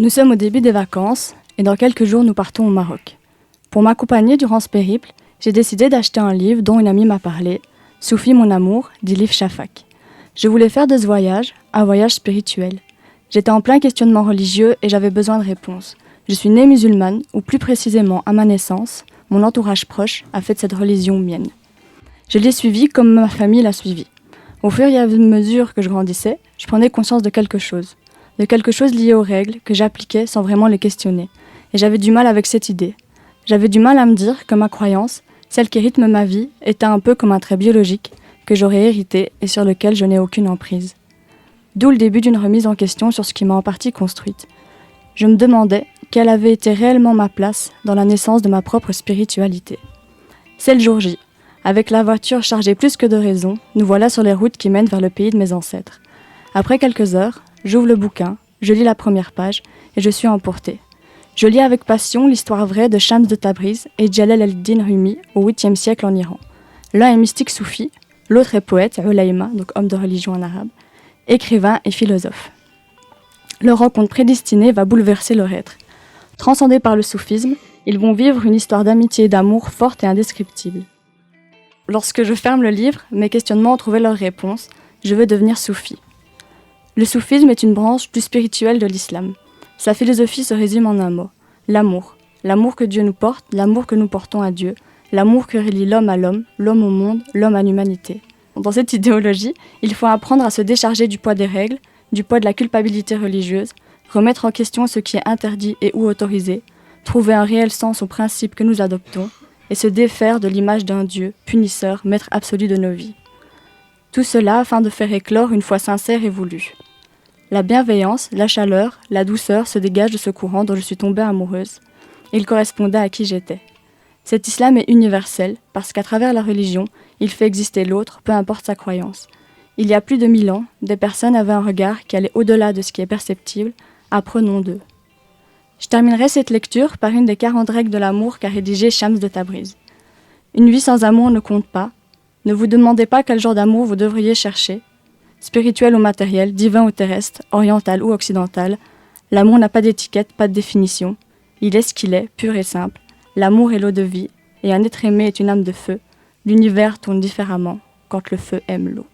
Nous sommes au début des vacances et dans quelques jours nous partons au Maroc. Pour m'accompagner durant ce périple, j'ai décidé d'acheter un livre dont une amie m'a parlé, Soufi mon amour, d'Elif Shafak. Je voulais faire de ce voyage un voyage spirituel. J'étais en plein questionnement religieux et j'avais besoin de réponses. Je suis née musulmane, ou plus précisément à ma naissance, mon entourage proche a fait de cette religion mienne. Je l'ai suivie comme ma famille l'a suivie. Au fur et à mesure que je grandissais, je prenais conscience de quelque chose lié aux règles que j'appliquais sans vraiment les questionner. Et j'avais du mal avec cette idée. J'avais du mal à me dire que ma croyance, celle qui rythme ma vie, était un peu comme un trait biologique que j'aurais hérité et sur lequel je n'ai aucune emprise. D'où le début d'une remise en question sur ce qui m'a en partie construite. Je me demandais quelle avait été réellement ma place dans la naissance de ma propre spiritualité. C'est le jour J. Avec la voiture chargée plus que de raison, nous voilà sur les routes qui mènent vers le pays de mes ancêtres. Après quelques heures, j'ouvre le bouquin, je lis la première page et je suis emportée. Je lis avec passion l'histoire vraie de Shams de Tabriz et Jalal al-Din Rumi au 8e siècle en Iran. L'un est mystique soufi, l'autre est poète, Ulayma, donc homme de religion en arabe, écrivain et philosophe. Leur rencontre prédestinée va bouleverser leur être. Transcendés par le soufisme, ils vont vivre une histoire d'amitié et d'amour forte et indescriptible. Lorsque je ferme le livre, mes questionnements ont trouvé leur réponse. Je veux devenir soufi. Le soufisme est une branche plus spirituelle de l'islam. Sa philosophie se résume en un mot, l'amour. L'amour que Dieu nous porte, l'amour que nous portons à Dieu, l'amour que relie l'homme à l'homme, l'homme au monde, l'homme à l'humanité. Dans cette idéologie, il faut apprendre à se décharger du poids des règles, du poids de la culpabilité religieuse, remettre en question ce qui est interdit et ou autorisé, trouver un réel sens aux principes que nous adoptons, et se défaire de l'image d'un Dieu, punisseur, maître absolu de nos vies. Tout cela afin de faire éclore une foi sincère et voulue. La bienveillance, la chaleur, la douceur se dégagent de ce courant dont je suis tombée amoureuse. Il correspondait à qui j'étais. Cet islam est universel parce qu'à travers la religion, il fait exister l'autre, peu importe sa croyance. Il y a plus de 1000 ans, des personnes avaient un regard qui allait au-delà de ce qui est perceptible. Apprenons d'eux. Je terminerai cette lecture par une des 40 règles de l'amour qu'a rédigé Shams de Tabriz. Une vie sans amour ne compte pas. Ne vous demandez pas quel genre d'amour vous devriez chercher. Spirituel ou matériel, divin ou terrestre, oriental ou occidental, l'amour n'a pas d'étiquette, pas de définition. Il est ce qu'il est, pur et simple. L'amour est l'eau de vie, et un être aimé est une âme de feu. L'univers tourne différemment quand le feu aime l'eau.